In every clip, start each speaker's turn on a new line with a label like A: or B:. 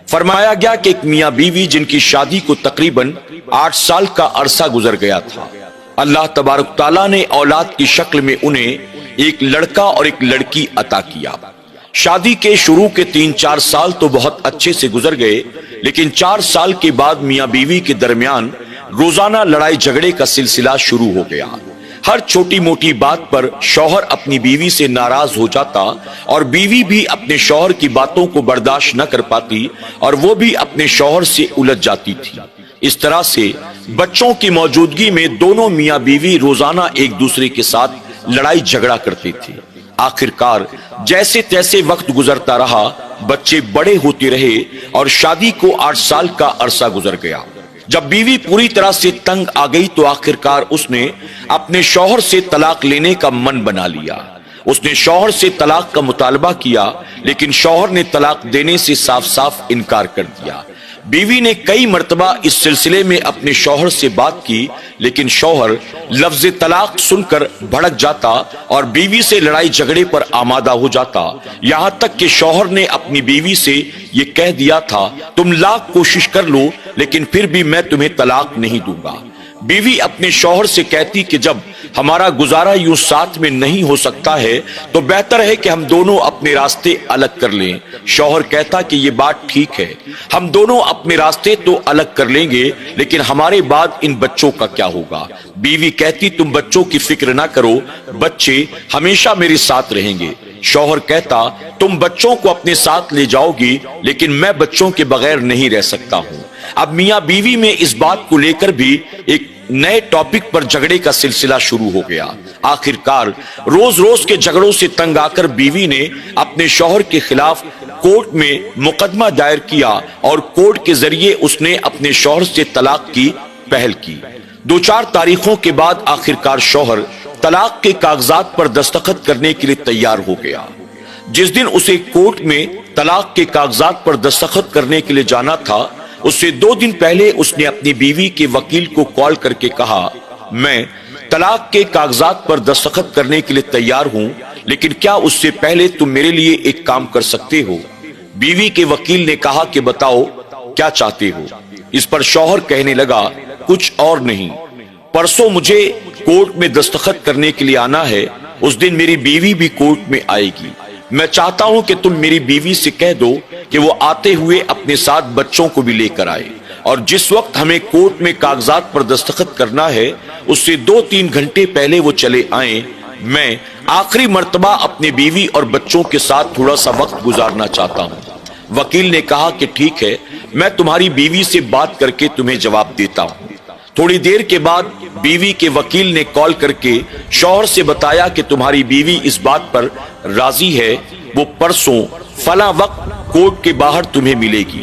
A: فرمایا گیا کہ ایک میاں بیوی جن کی شادی کو تقریباً 8 سال کا عرصہ گزر گیا تھا، اللہ تبارک تعالیٰ نے اولاد کی شکل میں انہیں ایک لڑکا اور ایک لڑکی عطا کیا۔ شادی کے شروع کے 3-4 سال تو بہت اچھے سے گزر گئے، لیکن 4 سال کے بعد میاں بیوی کے درمیان روزانہ لڑائی جھگڑے کا سلسلہ شروع ہو گیا۔ ہر چھوٹی موٹی بات پر شوہر اپنی بیوی سے ناراض ہو جاتا اور بیوی بھی اپنے شوہر کی باتوں کو برداشت نہ کر پاتی اور وہ بھی اپنے شوہر سے الجھ جاتی تھی۔ اس طرح سے بچوں کی موجودگی میں دونوں میاں بیوی روزانہ ایک دوسرے کے ساتھ لڑائی جھگڑا کرتے تھے۔ آخرکار جیسے تیسے وقت گزرتا رہا، بچے بڑے ہوتے رہے اور شادی کو 8 سال کا عرصہ گزر گیا۔ جب بیوی پوری طرح سے تنگ آ گئی تو آخرکار اس نے اپنے شوہر سے طلاق لینے کا من بنا لیا۔ اس نے شوہر سے طلاق کا مطالبہ کیا، لیکن شوہر نے طلاق دینے سے صاف صاف انکار کر دیا۔ بیوی نے کئی مرتبہ اس سلسلے میں اپنے شوہر سے بات کی، لیکن شوہر لفظ طلاق سن کر بھڑک جاتا اور بیوی سے لڑائی جھگڑے پر آمادہ ہو جاتا، یہاں تک کہ شوہر نے اپنی بیوی سے یہ کہہ دیا تھا، تم لاکھ کوشش کر لو لیکن پھر بھی میں تمہیں طلاق نہیں دوں گا۔ بیوی اپنے شوہر سے کہتی کہ جب ہمارا گزارا یوں ساتھ میں نہیں ہو سکتا ہے تو بہتر ہے کہ ہم دونوں اپنے راستے الگ کر لیں۔ شوہر کہتا کہ یہ بات ٹھیک ہے، ہم دونوں اپنے راستے تو الگ کر لیں گے، لیکن ہمارے بعد ان بچوں کا کیا ہوگا؟ بیوی کہتی تم بچوں کی فکر نہ کرو، بچے ہمیشہ میرے ساتھ رہیں گے۔ شوہر کہتا تم بچوں کو اپنے ساتھ لے جاؤ گی، لیکن میں بچوں کے بغیر نہیں رہ سکتا ہوں۔ اب میاں بیوی میں اس بات کو لے کر بھی ایک نئے ٹاپک پر جھگڑے کا سلسلہ شروع ہو گیا۔ آخرکار روز روز کے جھگڑوں سے تنگ آ کر بیوی نے اپنے شوہر کے خلاف کورٹ میں مقدمہ دائر کیا اور کورٹ کے ذریعے اس نے اپنے شوہر سے طلاق کی پہل کی۔ 2-4 تاریخوں کے بعد آخرکار شوہر طلاق کے کاغذات پر دستخط کرنے کے لیے تیار ہو گیا۔ جس دن اسے کورٹ میں طلاق کے کاغذات پر دستخط کرنے کے لیے جانا تھا، اس سے 2 دن پہلے اس نے اپنی بیوی کے وکیل کو کال کر کے کہا، میں طلاق کے کاغذات پر دستخط کرنے کے لیے تیار ہوں، لیکن کیا اس سے پہلے تم میرے لیے ایک کام کر سکتے ہو؟ بیوی کے وکیل نے کہا کہ بتاؤ کیا چاہتے ہو؟ اس پر شوہر کہنے لگا کچھ اور نہیں، پرسوں مجھے کورٹ میں دستخط کرنے کے لیے آنا ہے، اس دن میری بیوی بھی کورٹ میں آئے گی۔ میں چاہتا ہوں کہ تم میری بیوی سے کہہ دو کہ وہ آتے ہوئے اپنے ساتھ بچوں کو بھی لے کر آئے، اور جس وقت ہمیں کورٹ میں کاغذات پر دستخط کرنا ہے اس سے 2-3 گھنٹے پہلے وہ چلے آئیں۔ میں آخری مرتبہ اپنے بیوی اور بچوں کے ساتھ تھوڑا سا وقت گزارنا چاہتا ہوں۔ وکیل نے کہا کہ ٹھیک ہے، میں تمہاری بیوی سے بات کر کے تمہیں جواب دیتا ہوں۔ تھوڑی دیر کے بعد بیوی کے وکیل نے کال کر کے شوہر سے بتایا کہ تمہاری بیوی اس بات پر راضی ہے، وہ پرسوں فلاں وقت کورٹ کے باہر تمہیں ملے گی۔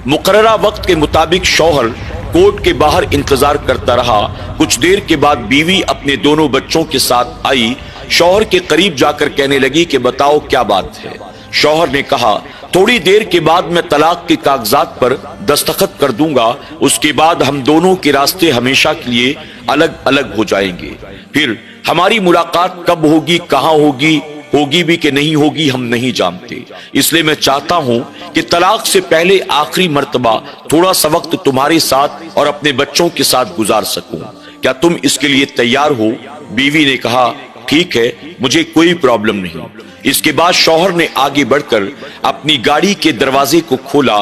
A: مقررہ وقت کے مطابق شوہر کورٹ کے باہر انتظار کرتا رہا۔ کچھ دیر کے بعد بیوی اپنے دونوں بچوں کے ساتھ آئی، شوہر کے قریب جا کر کہنے لگی کہ بتاؤ کیا بات ہے؟ شوہر نے کہا تھوڑی دیر کے بعد میں طلاق کے کاغذات پر دستخط کر دوں گا، اس کے بعد ہم دونوں کے راستے ہمیشہ کے لیے الگ الگ ہو جائیں گے۔ پھر ہماری ملاقات کب ہوگی، کہاں ہوگی بھی کہ نہیں ہوگی ہم نہیں جانتے، اس لیے میں چاہتا ہوں کہ طلاق سے پہلے آخری مرتبہ تھوڑا سا وقت تمہارے ساتھ اور اپنے بچوں کے ساتھ گزار سکوں۔ کیا تم اس کے لیے تیار ہو؟ بیوی نے کہا ٹھیک ہے، مجھے کوئی پرابلم نہیں۔ اس کے بعد شوہر نے آگے بڑھ کر اپنی گاڑی کے دروازے کو کھولا،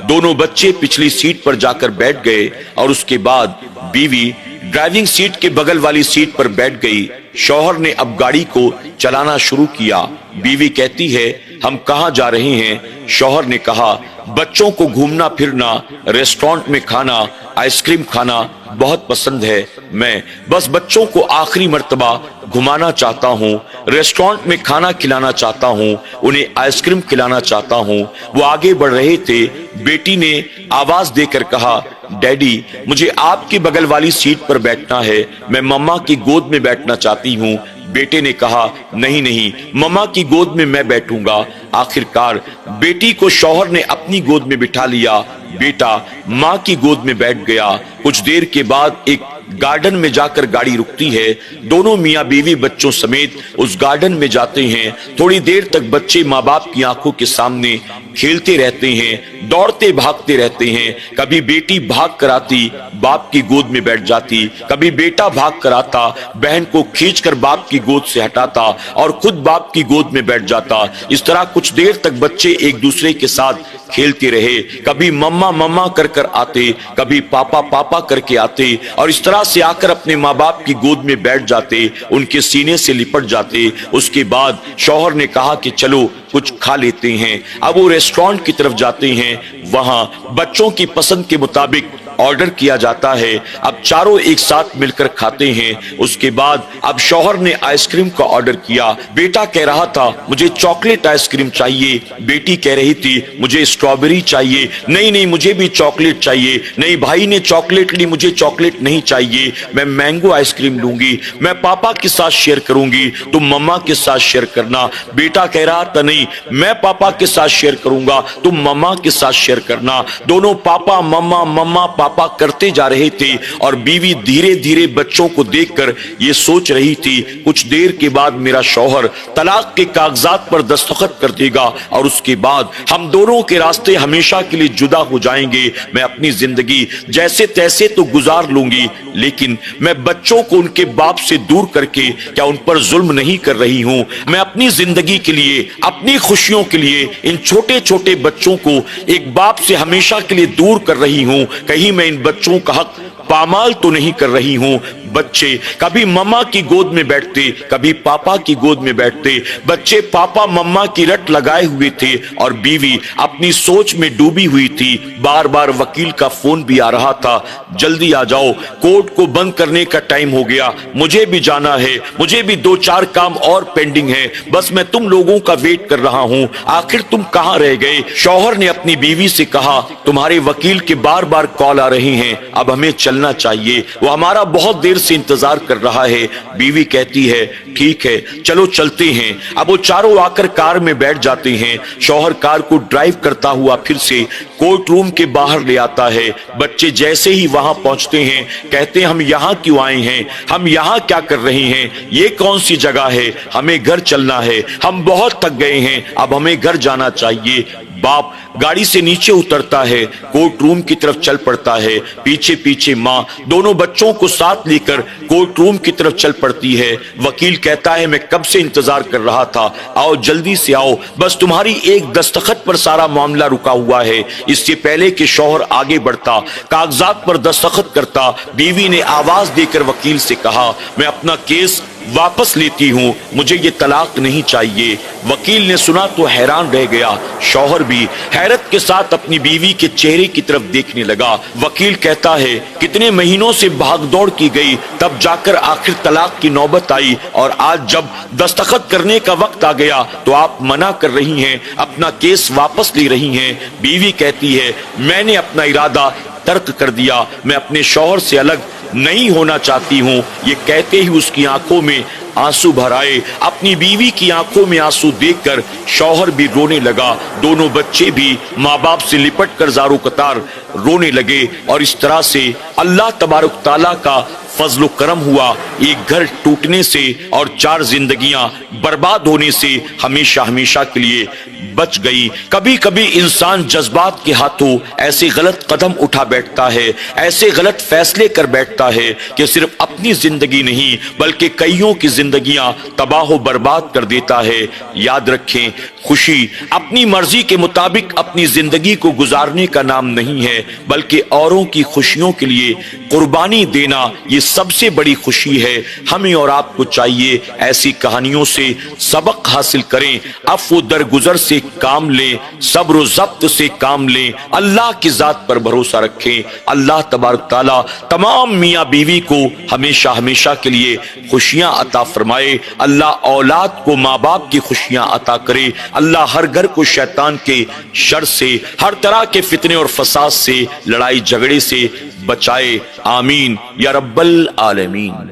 A: دونوں بچے پچھلی سیٹ پر جا کر بیٹھ گئے اور اس کے بعد بیوی ڈرائیونگ سیٹ کے بغل والی سیٹ پر بیٹھ گئی۔ شوہر نے اب گاڑی کو چلانا شروع کیا۔ بیوی کہتی ہے ہم کہاں جا رہے ہیں؟ شوہر نے کہا بچوں کو گھومنا پھرنا، ریسٹورانٹ میں کھانا، آئس کریم کھانا بہت پسند ہے، میں بس بچوں کو آخری مرتبہ گھمانا چاہتا ہوں، ریسٹورانٹ میں کھانا کھلانا چاہتا ہوں، انہیں آئس کریم کھلانا چاہتا ہوں۔ وہ آگے بڑھ رہے تھے، بیٹی نے آواز دے کر کہا ڈیڈی مجھے آپ کی بغل والی سیٹ پر بیٹھنا ہے، میں مما کی گود میں بیٹھنا چاہتی ہوں۔ بیٹے نے کہا نہیں نہیں، مما کی گود میں میں بیٹھوں گا۔ آخرکار بیٹی کو شوہر نے اپنی گود میں بٹھا لیا، بیٹا ماں کی گود میں بیٹھ گیا۔ کچھ دیر کے بعد ایک गार्डन में जाकर गाड़ी रुकती है। दोनों मियां बीवी बच्चों समेत उस गार्डन में जाते हैं। थोड़ी देर तक बच्चे माँ बाप की आंखों के सामने खेलते रहते हैं, दौड़ते भागते रहते हैं। कभी बेटी भाग कर आती बाप की गोद में बैठ जाती, कभी बेटा भाग कर आता बहन को खींचकर बाप की गोद से हटाता और खुद बाप की गोद में बैठ जाता। इस तरह कुछ देर तक बच्चे एक दूसरे के साथ खेलते रहे। कभी मम्मा मम्मा कर कर आते, कभी पापा पापा करके आते और इस तरह से आकर अपने माँ बाप की गोद में बैठ जाते, उनके सीने से लिपट जाते। उसके बाद शौहर ने कहा कि चलो कुछ खा लेते हैं। अब वो रेस्टोरेंट की तरफ जाते हैं, वहां बच्चों की पसंद के मुताबिक ऑर्डर किया जाता है। अब चारों एक साथ मिलकर खाते हैं। उसके बाद अब शौहर ने आइसक्रीम का ऑर्डर किया। बेटा कह रहा था मुझे चॉकलेट आइसक्रीम चाहिए, बेटी कह रही थी मुझे स्ट्रॉबेरी चाहिए। नहीं नहीं मुझे भी चॉकलेट चाहिए। नहीं भाई ने चॉकलेट ली, मुझे चॉकलेट नहीं चाहिए, मैं मैंगो आइसक्रीम लूंगी, मैं पापा के साथ शेयर करूंगी, तुम मम्मा के साथ शेयर करना। बेटा कह रहा था नहीं मैं पापा के साथ शेयर करूंगा, तुम मम्मा के साथ शेयर करना। दोनों पापा मम्मा मम्मा पापा करते जा रहे थे और बीवी धीरे धीरे बच्चों को देखकर ये सोच रही थी कुछ देर के बाद मेरा शौहर तलाक के कागजात पर दस्तखत कर देगा और उसके बाद हम दोनों के रास्ते हमेशा के लिए जुदा हो जाएंगे। मैं अपनी जिंदगी जैसे तैसे तो गुजार लूंगी, लेकिन मैं बच्चों को उनके बाप से दूर करके क्या उन पर जुल्म नहीं कर रही हूं? मैं अपनी जिंदगी के लिए, अपनी खुशियों के लिए इन छोटे छोटे बच्चों को एक बाप से हमेशा के लिए दूर कर रही हूं। कहीं मैं इन बच्चों का हक पामाल तो नहीं कर रही हूं? बच्चे कभी मम्मा की गोद में बैठते, कभी पापा की गोद में बैठते। बच्चे पापा मम्मा की रट लगाए हुए थे और बीवी अपनी सोच में डूबी हुई थी। बार बार वकील का फोन भी आ रहा था, जल्दी आ जाओ, कोर्ट को बंद करने का टाइम हो गया, मुझे भी जाना है, मुझे भी 2-4 काम और पेंडिंग है, बस मैं तुम लोगों का वेट कर रहा हूं, आखिर तुम कहां रह गए? शौहर ने अपनी बीवी से कहा तुम्हारे वकील के बार बार कॉल आ रहे हैं, अब हमें चलना चाहिए, वो हमारा बहुत देर से इंतजार कर रहा है। बीवी कहती है ठीक है चलो चलते हैं। अब वो चारों आकर कार में बैठ जाते हैं। शौहर कार को ड्राइव करता हुआ फिर से कोर्ट रूम के बाहर ले आता है। बच्चे जैसे ही वहां पहुंचते हैं कहते हैं हम यहाँ क्यों आए हैं, हम यहाँ क्या कर रहे हैं, ये कौन सी जगह है, हमें घर चलना है, हम बहुत थक गए हैं, अब हमें घर जाना चाहिए। बाप गाड़ी से नीचे उतरता है, कोर्ट रूम की तरफ चल पड़ता है। पीछे पीछे माँ दोनों बच्चों को साथ लेकर कोर्ट रूम की तरफ चल पड़ती है। वकील कहता है मैं कब से इंतजार कर रहा था, आओ जल्दी से आओ, बस तुम्हारी एक दस्तखत पर सारा मामला रुका हुआ है। इससे पहले कि शौहर आगे बढ़ता कागजात पर दस्तखत करता, बीवी ने आवाज देकर वकील से कहा मैं अपना केस वापस लेती हूँ, मुझे ये तलाक नहीं चाहिए। वकील ने सुना तो हैरान रह गया। शौहर भी हैरत के साथ अपनी बीवी के चेहरे की तरफ देखने लगा। वकील कहता है कितने महीनों से भागदौड़ की गई, तब जाकर आखिर तलाक की नौबत आई और आज जब दस्तखत करने का वक्त आ गया तो आप मना कर रही हैं, अपना केस वापस ले रही हैं। बीवी कहती है मैंने अपना इरादा तर्क कर दिया, मैं अपने शौहर से अलग नहीं होना चाहती हूँ। ये कहते ही उसकी आंखों में आंसू भर आए। अपनी बीवी की आंखों में आंसू देखकर शौहर भी रोने लगा। दोनों बच्चे भी माँ बाप से लिपट कर ज़ारो कतार रोने लगे और इस तरह से अल्लाह तबारक ताला का फजल करम हुआ। एक घर टूटने से और 4 जिंदगियां बर्बाद होने से हमेशा हमेशा के लिए बच गई। कभी कभी इंसान जज्बात के हाथों ऐसे गलत कदम उठा बैठता है, ऐसे गलत फैसले कर बैठता है कि सिर्फ अपनी जिंदगी नहीं बल्कि कईयों की जिंदगियां तबाह बर्बाद कर देता है। याद रखें, खुशी अपनी मर्जी के मुताबिक अपनी जिंदगी को गुजारने का नाम नहीं है, बल्कि औरों की खुशियों के लिए कुर्बानी देना ये सबसे बड़ी खुशी है। हमें और आपको चाहिए ऐसी कहानियों से सबक हासिल करें, अफ़्व दरगुजर से काम लें, सब्र ज़ब्त से काम लें, अल्लाह की जात पर भरोसा रखें। अल्लाह तबारक ताला तमाम मियाँ बीवी को हमेशा हमेशा के लिए खुशियां अता फरमाए। अल्लाह औलाद को माँ बाप की खुशियां अता करे। अल्लाह हर घर को शैतान के शर से, हर तरह के फितने और फसाद से, लड़ाई झगड़े से बचाए। आमीन या रब्बल आलमीन।